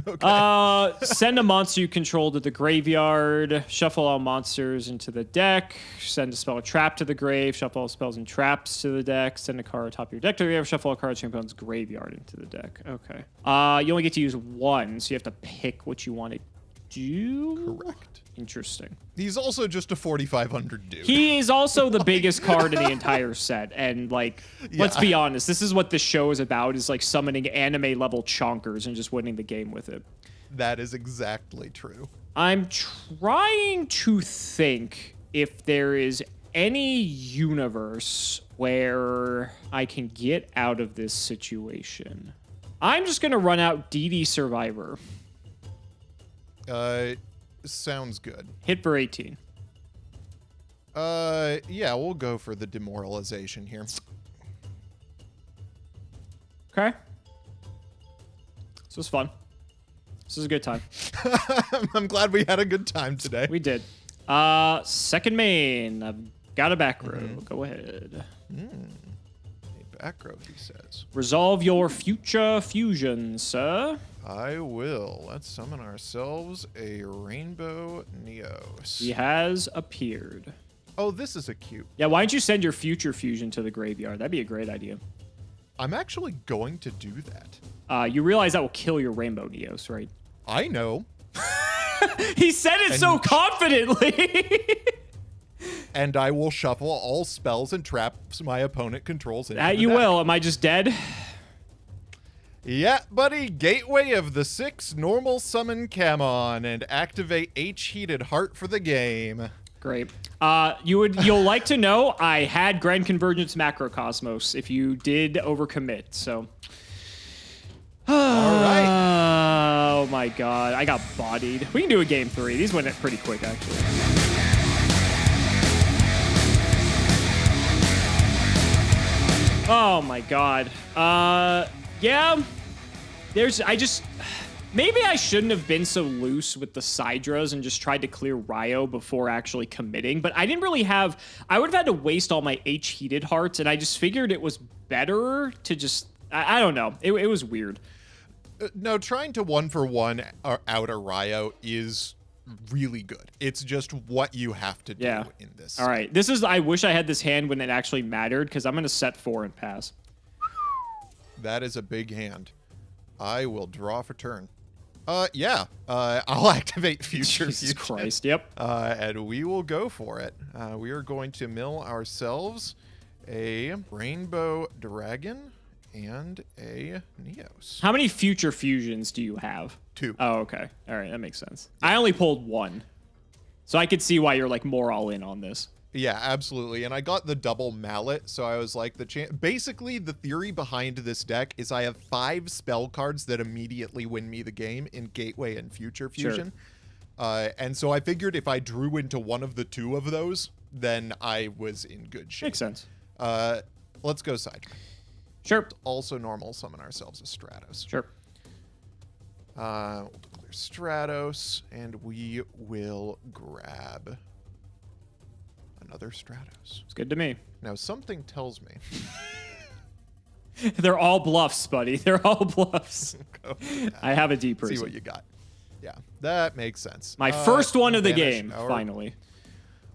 Okay. Send a monster you control to the graveyard. Shuffle all monsters into the deck. Send a spell or trap to the grave. Shuffle all spells and traps to the deck. Send a card atop your deck to the graveyard. Shuffle all cards from your opponent's graveyard into the deck. Okay. You only get to use 1, so you have to pick what you want to do. Correct. Interesting. He's also just a 4,500 dude. He is also the biggest card in the entire set. And, like, let's be honest. This is what this show is about, is, like, summoning anime-level chonkers and just winning the game with it. That is exactly true. I'm trying to think if there is any universe where I can get out of this situation. I'm just going to run out DD Survivor. Sounds good. Hit for 18. Yeah, we'll go for the demoralization here. Okay. This was fun. This is a good time. I'm glad we had a good time today. We did. Second main. I've got a back row. Go ahead. A back row, he says. Resolve your future fusion, sir. I will. Let's summon ourselves a Rainbow Neos. He has appeared. Oh, this is a cute. Yeah, why don't you send your future fusion to the graveyard? That'd be a great idea. I'm actually going to do that. You realize that will kill your Rainbow Neos, right? I know. He said it so confidently. And I will shuffle all spells and traps my opponent controls into That the you deck. will. Am I just dead? Yeah, buddy. Gateway of the 6 normal summon Camon and activate H Heated Heart for the game. Great. You'll like to know I had Grand Convergence Macrocosmos if you did overcommit, so. All right. Oh my god, I got bodied. We can do a game 3. These went pretty quick, actually. Oh my god. Yeah. Maybe I shouldn't have been so loose with the Sidras and just tried to clear Ryo before actually committing, but I didn't really have... I would have had to waste all my H-Heated Hearts, and I just figured it was better to just... I don't know. It was weird. No, trying to 1-for-1 out a Ryo is really good. It's just what you have to do in this. All right. I wish I had this hand when it actually mattered, because I'm going to set 4 and pass. That is a big hand. I will draw for turn. Yeah. I'll activate Future Jesus Fusion. Christ, yep. And we will go for it. We are going to mill ourselves a Rainbow Dragon and a Neos. How many future fusions do you have? 2. Oh, okay. All right, that makes sense. I only pulled 1. So I could see why you're like more all in on this. Yeah, absolutely. And I got the double mallet, so I was like, basically the theory behind this deck is I have 5 spell cards that immediately win me the game in Gateway and Future Fusion. Sure. And so I figured if I drew into one of the 2 of those, then I was in good shape. Makes sense. Let's go side. Sure. Also normal summon ourselves a Stratos. Sure. We'll declare Stratos, and we will grab another Stratos. It's good to me. Now, something tells me... They're all bluffs, buddy. They're all bluffs. I have a deep person. See what you got. Yeah, that makes sense. My first one of the game, our, finally.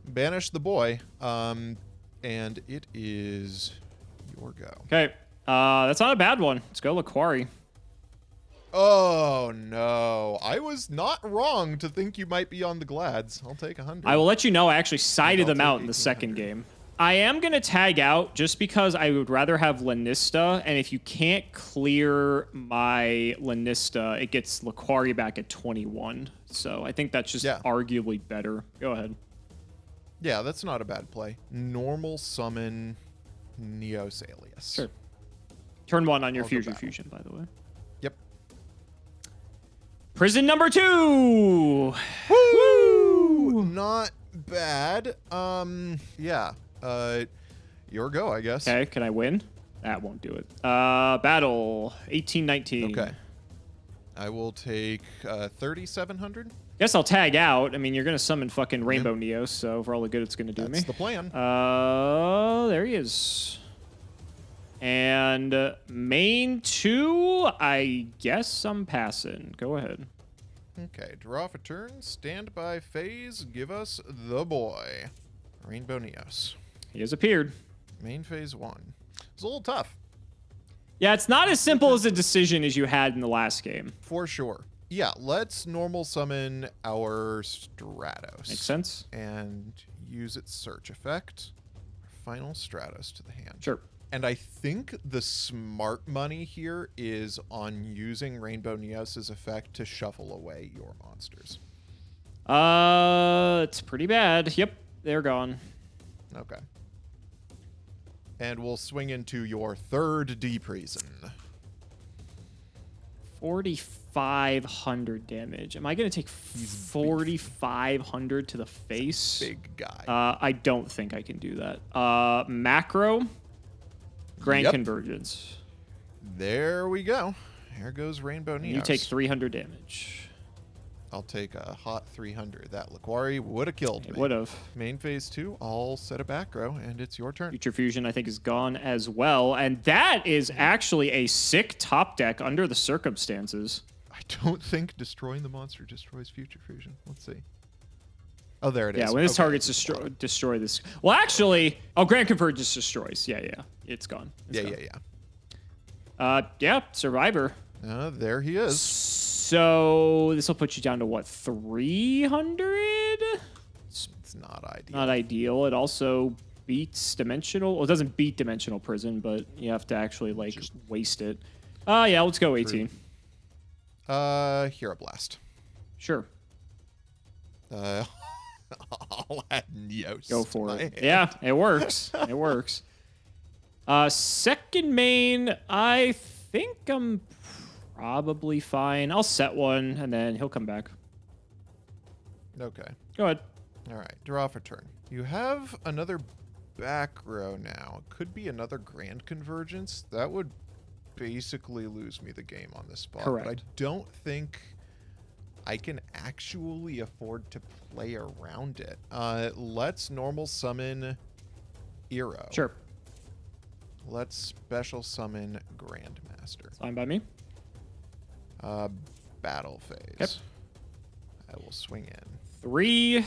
Banish the boy, and it is your go. Okay, that's not a bad one. Let's go Laquari. Oh, no. I was not wrong to think you might be on the Glads. I'll take 100. I will let you know I actually sided them out in the second game. I am going to tag out just because I would rather have Lanista, and if you can't clear my Lanista, it gets Laquari back at 21. So I think that's just arguably better. Go ahead. Yeah, that's not a bad play. Normal summon Neos Alias. Sure. Turn 1 on your Future Fusion, by the way. Yep. Prison number 2! Woo! Not bad. Yeah. Your go, I guess. Okay, can I win? That won't do it. Battle 1819. Okay. I will take 3,700. Guess I'll tag out. I mean, you're gonna summon fucking Rainbow Neos, so for all the good it's gonna do me. That's the plan. There he is. And main 2, I guess I'm passing. Go ahead. Okay, draw for turn, standby phase, give us the boy. Rainbow Neos. He has appeared. Main phase 1. It's a little tough. Yeah, it's not as simple as a decision as you had in the last game. For sure. Yeah, let's normal summon our Stratos. Makes sense. And use its search effect. Final Stratos to the hand. Sure. And I think the smart money here is on using Rainbow Neos' effect to shuffle away your monsters. It's pretty bad. Yep, they're gone. Okay. And we'll swing into your third D-Prison. 4,500 damage. Am I going to take 4,500 to the face? Big guy. I don't think I can do that. Macro. Grand Convergence. There we go. Here goes Rainbow Neos. You take 300 damage. I'll take a hot 300. That Laquari would have killed me. It would have. Main phase 2, I'll set a back row, and it's your turn. Future Fusion, I think, is gone as well. And that is actually a sick top deck under the circumstances. I don't think destroying the monster destroys Future Fusion. Let's see. Oh, there it is. Yeah, when this target's destroy this. Well, actually, Grand Convergence destroys. Yeah. It's gone. It's gone. Yeah, Survivor. There he is. So this will put you down to what, 300? It's not ideal. Not ideal. It also beats Dimensional. Well, it doesn't beat Dimensional Prison, but you have to actually like just waste it. Yeah, let's go 18. Hero Blast. Sure. I'll add Neos. Go for it. Yeah, it works. It works. Second main, I think I'm probably fine. I'll set one, and then he'll come back. Okay. Go ahead. All right. Draw for turn. You have another back row now. Could be another Grand Convergence. That would basically lose me the game on this spot. Correct. But I don't think I can actually afford to play around it. Let's normal summon Eero. Sure. Let's special summon Grandmaster. Fine by me. Battle phase. Yep. I will swing in. 3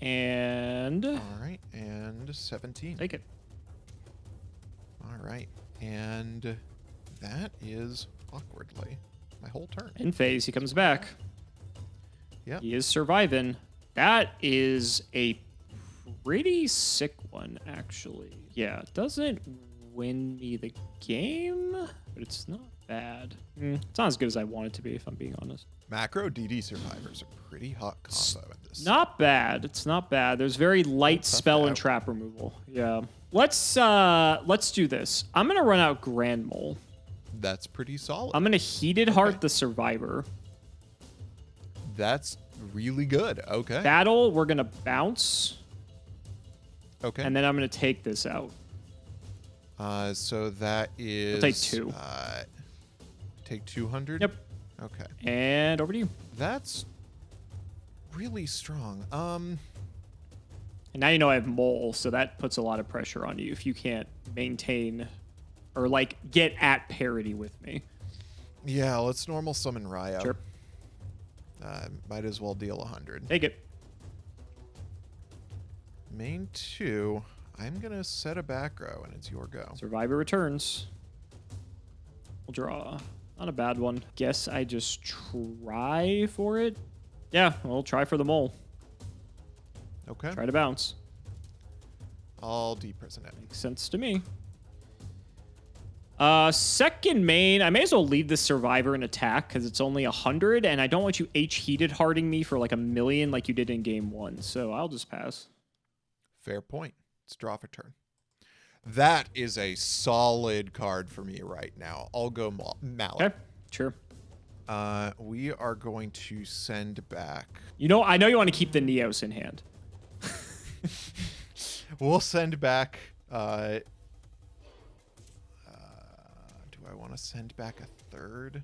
and... All right, and 17. Take it. All right, and that is awkwardly my whole turn. In phase, he comes back. Yep. He is surviving. That is a pretty sick one, actually. Yeah, it doesn't win me the game, but it's not bad. It's not as good as I want it to be, if I'm being honest. Macro DD survivors are pretty hot combo in this. Not bad. It's not bad. There's very light spell and trap removal. Yeah. Let's do this. I'm gonna run out Grand Mole. That's pretty solid. I'm gonna Heated Heart the Survivor. That's really good. Okay. Battle, we're gonna bounce. Okay. And then I'm gonna take this out. So that is... I'll take 2. Take 200? Yep. Okay. And over to you. That's really strong. And now you know I have Mole, so that puts a lot of pressure on you if you can't maintain or, like, get at parity with me. Yeah, let's normal summon Ryo. Sure. Might as well deal 100. Take it. Main 2, I'm going to set a back row, and it's your go. Survivor returns. We'll draw. Not a bad one. Guess I just try for it. Yeah, we'll try for the Mole. Okay. Try to bounce. I'll deprison it. Makes sense to me. Second main, I may as well leave the Survivor in attack because it's only 100, and I don't want you Heated Hearting me for like 1,000,000 like you did in game 1, so I'll just pass. Fair point. Let's draw for turn. That is a solid card for me right now. I'll go Mallet. Okay, sure. We are going to send back... You know, I know you want to keep the Neos in hand. We'll send back... do I want to send back a third?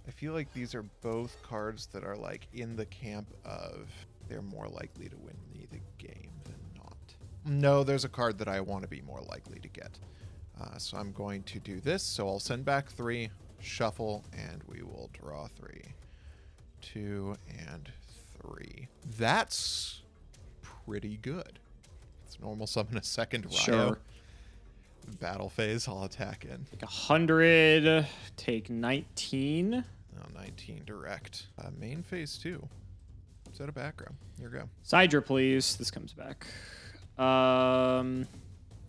I feel like these are both cards that are like in the camp of they're more likely to win me the game than not. No, there's a card that I want to be more likely to get. So I'm going to do this. So I'll send back 3, shuffle, and we will draw 3. 2 and 3. That's pretty good. Let's normal summon a second Ryo. Sure. Battle phase, I'll attack in. Take 100, take 19. Oh, 19 direct. Main phase 2. Set a back row. Here we go. Sidra, please. This comes back.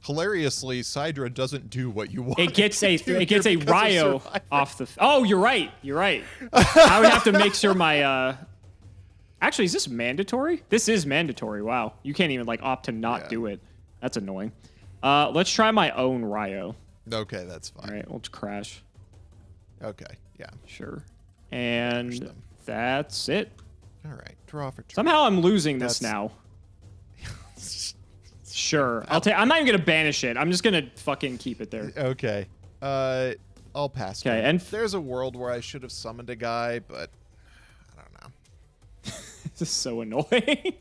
Hilariously, Sidra doesn't do what you want. It gets a Ryo off the. Oh, you're right. You're right. I would have to make sure my. Actually, is this mandatory? This is mandatory. Wow, you can't even like opt to not do it. That's annoying. Let's try my own Ryo. Okay, that's fine. All right, we'll just crash. Okay, yeah. Sure. And that's it. All right, draw for turn. Somehow I'm losing this now. Sure. I'm not even going to banish it. I'm just going to fucking keep it there. Okay. I'll pass. Okay, and there's a world where I should have summoned a guy, but I don't know. This is so annoying.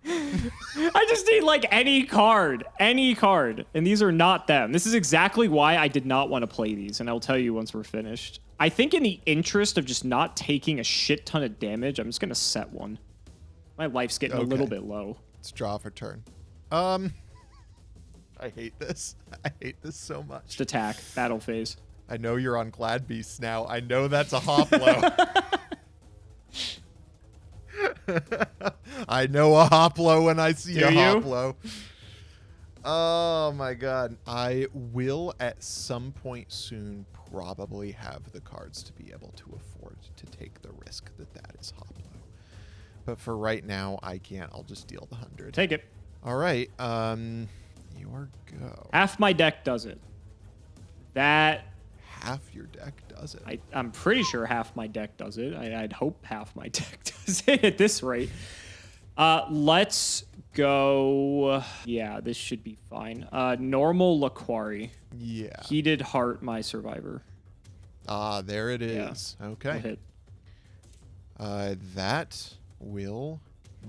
I just need like any card, and these are not them. This is exactly why I did not want to play these, and I'll tell you once we're finished. I think in the interest of just not taking a shit ton of damage, I'm just gonna set one. My life's getting a little bit low. Let's draw for turn. I hate this. I hate this so much. Just attack, battle phase. I know you're on Glad Beast now. I know that's a Hoplo. I know a Hoplo when I see a Hoplo. Oh my god. I will at some point soon probably have the cards to be able to afford to take the risk that is Hoplo. But for right now, I can't. I'll just deal the 100. Take it. All right. Your go. Half my deck does it. That... Half your deck does it. I'm pretty sure half my deck does it. I'd hope half my deck does it at this rate. Let's go. Yeah, this should be fine. Normal Laquari. Yeah. Heated Heart, my Survivor. Ah, there it is. Yeah. Okay. Hit. That will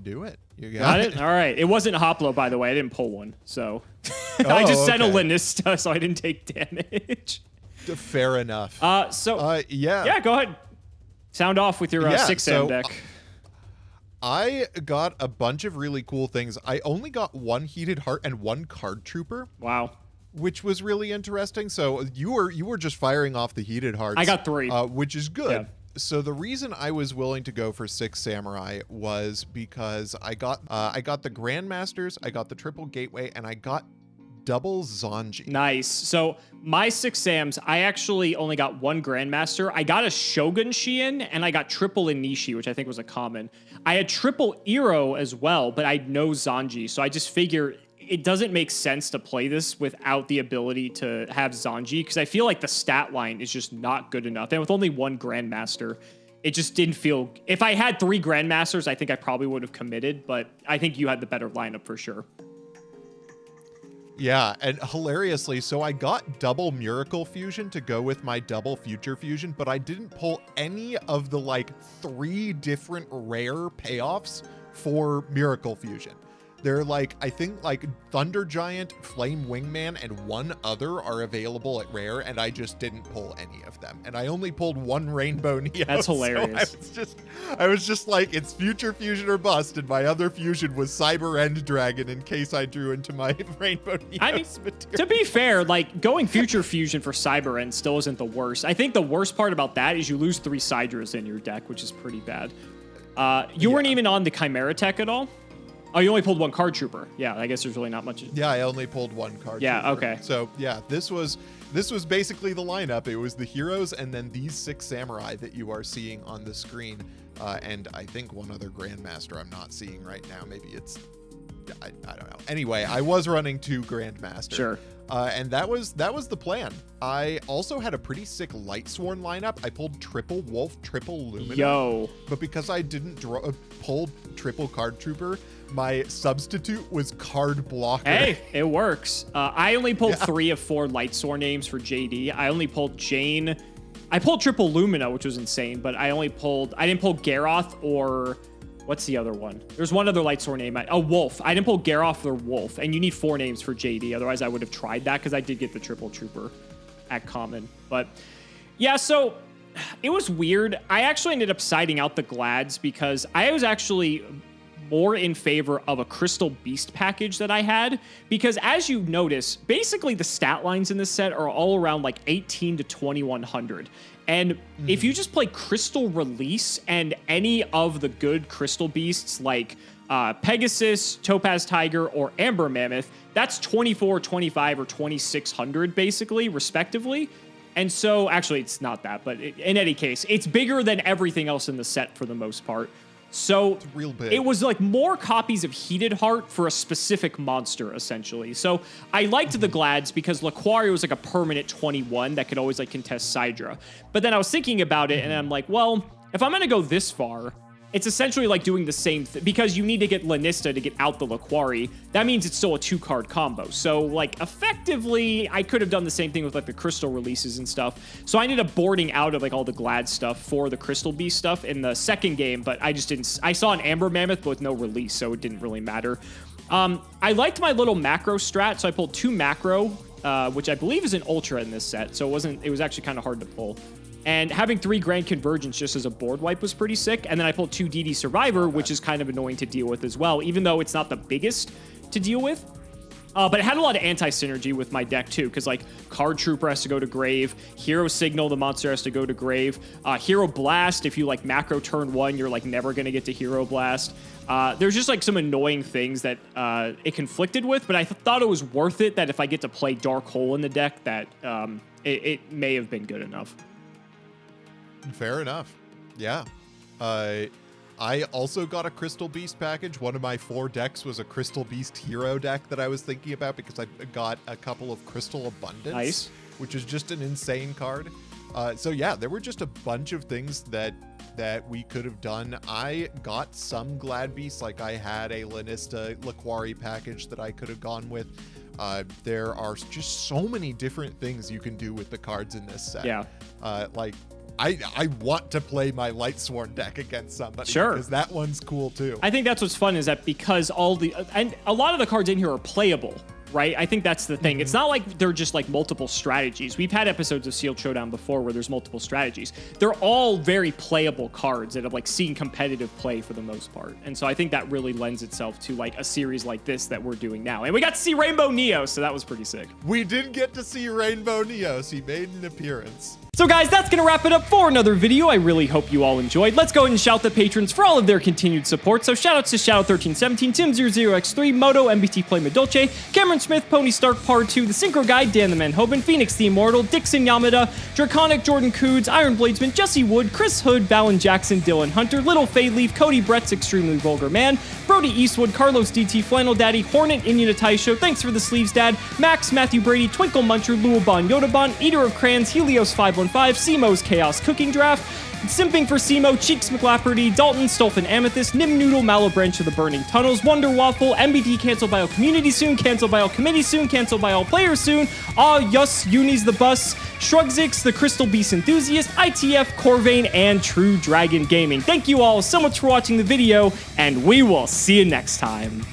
do it. You got it? All right. It wasn't Hoplo, by the way. I didn't pull one. So I just sent a Linus, so I didn't take damage. Fair enough. Yeah. Yeah, go ahead. Sound off with your 6M deck. I got a bunch of really cool things. I only got 1 Heated Heart and 1 Card Trooper. Wow. Which was really interesting. So you were just firing off the Heated Hearts. I got 3. Which is good. Yeah. So the reason I was willing to go for 6 Samurai was because I got the Grandmasters, I got the Triple Gateway, and I got double Zanji. Nice. So my 6 Sams, I actually only got 1 Grandmaster. I got a Shogun Shien, and I got triple Inishi, which I think was a common. I had triple Iro as well, but I had no Zanji. So I just figure it doesn't make sense to play this without the ability to have Zanji, because I feel like the stat line is just not good enough. And with only 1 Grandmaster, it just didn't feel... If I had 3 Grandmasters, I think I probably would have committed, but I think you had the better lineup for sure. Yeah, and hilariously, so I got double Miracle Fusion to go with my double Future Fusion, but I didn't pull any of the, like, 3 different rare payoffs for Miracle Fusion. They're like, I think like Thunder Giant, Flame Wingman, and 1 other are available at rare, and I just didn't pull any of them. And I only pulled 1 Rainbow Neo. That's hilarious. So I was just like, it's Future Fusion or bust, and my other fusion was Cyber End Dragon in case I drew into my Rainbow Neo. I mean, to be fair, like going Future Fusion for Cyber End still isn't the worst. I think the worst part about that is you lose 3 Sidras in your deck, which is pretty bad. You weren't even on the Chimera tech at all? Oh, you only pulled 1 Card Trooper. Yeah, I guess there's really not much. Yeah, I only pulled 1 Card Yeah, Trooper. okay. So yeah, this was basically the lineup. It was the heroes and then these 6 samurai that you are seeing on the screen. And I think 1 other Grandmaster I'm not seeing right now. Maybe it's... I don't know. Anyway, I was running 2 Grandmaster. Sure. And that was the plan. I also had a pretty sick Lightsworn lineup. I pulled triple Wolf, triple Lumina. Yo. But because I didn't pull triple Card Trooper, my substitute was Card Blocker. Hey, it works. I only pulled 3 of 4 Lightsworn names for JD. I only pulled Jane. I pulled triple Lumina, which was insane, but I didn't pull Garroth or... What's the other one? There's one other Lightsworn name. Wolf. I didn't pull Garroth or Wolf, and you need 4 names for JD. Otherwise, I would have tried that because I did get the triple Trooper at common. But yeah, so it was weird. I actually ended up siding out the Glads because I was actually more in favor of a Crystal Beast package that I had, because as you notice, basically the stat lines in this set are all around like 18 to 2100. And if you just play Crystal Release and any of the good Crystal Beasts like Pegasus, Topaz Tiger, or Amber Mammoth, that's 24, 25, or 2600 basically, respectively. And so, actually, it's not that, but in any case, it's bigger than everything else in the set for the most part. So it's real big. It was like more copies of Heated Heart for a specific monster, essentially. So I liked the Glads because Laquaria was like a permanent 21 that could always like contest Sidra. But then I was thinking about it and I'm like, well, if I'm going to go this far, it's essentially like doing the same thing because you need to get Lanista to get out the Laquari. That means it's still a 2-card combo. So like effectively, I could have done the same thing with like the Crystal releases and stuff. So I ended up boarding out of like all the Glad stuff for the Crystal Beast stuff in the second game, but I just didn't. I saw an Amber Mammoth but with no release, so it didn't really matter. I liked my little macro strat, so I pulled 2 macro, which I believe is an ultra in this set. So it was actually kind of hard to pull. And having 3 Grand Convergence just as a board wipe was pretty sick. And then I pulled 2 DD Survivor, which is kind of annoying to deal with as well, even though it's not the biggest to deal with. But it had a lot of anti-synergy with my deck, too, because, like, Card Trooper has to go to Grave. Hero Signal, the monster, has to go to Grave. Hero Blast, if you, like, macro turn 1, you're, like, never going to get to Hero Blast. There's just, like, some annoying things that it conflicted with, but I thought it was worth it that if I get to play Dark Hole in the deck, that it may have been good enough. Fair enough. Yeah. I also got a Crystal Beast package. One of my 4 decks was a Crystal Beast hero deck that I was thinking about because I got a couple of Crystal Abundance. Nice. Which is just an insane card. So yeah, there were just a bunch of things that we could have done. I got some Glad Beasts, like I had a Lanista Laquari package that I could have gone with. There are just so many different things you can do with the cards in this set. Yeah. I want to play my Lightsworn deck against somebody. Sure. Because that one's cool too. I think that's what's fun is that because and a lot of the cards in here are playable, right? I think that's the thing. It's not like they're just like multiple strategies. We've had episodes of Sealed Showdown before where there's multiple strategies. They're all very playable cards that have like seen competitive play for the most part. And so I think that really lends itself to like a series like this that we're doing now. And we got to see Rainbow Neo, so that was pretty sick. We did get to see Rainbow Neos. He made an appearance. So guys, that's going to wrap it up for another video. I really hope you all enjoyed. Let's go ahead and shout the patrons for all of their continued support. So shoutouts to Shadow1317, Tim00x3, Moto, MBT Play Madolce, Cameron Smith, Pony Stark Par 2, The Synchro Guy, Dan the Man Hoban, Phoenix the Immortal, Dixon Yamada, Draconic, Jordan Coods, Iron Bladesman, Jesse Wood, Chris Hood, Valen Jackson, Dylan Hunter, Little Fade Leaf, Cody Brett's Extremely Vulgar Man, Brody Eastwood, Carlos DT, Flannel Daddy, Hornet, Indian Taisho, Thanks for the Sleeves Dad, Max, Matthew Brady, Twinkle Muncher, Luabon, Yodabon, Eater of Crayons, Helios515, Simo's Chaos Cooking Draft, Simping for Simo, Cheeks McLapperty, Dalton, Stolfin Amethyst, Nim Noodle, Malabranch of the Burning Tunnels, Wonder Waffle, MBT Cancelled by all community soon, Cancelled by all committee soon, Cancelled by all players soon, Yus, Unis the Bus, Shrugzix, the Crystal Beast Enthusiast, ITF, Corvain, and True Dragon Gaming. Thank you all so much for watching the video, and we will see you next time.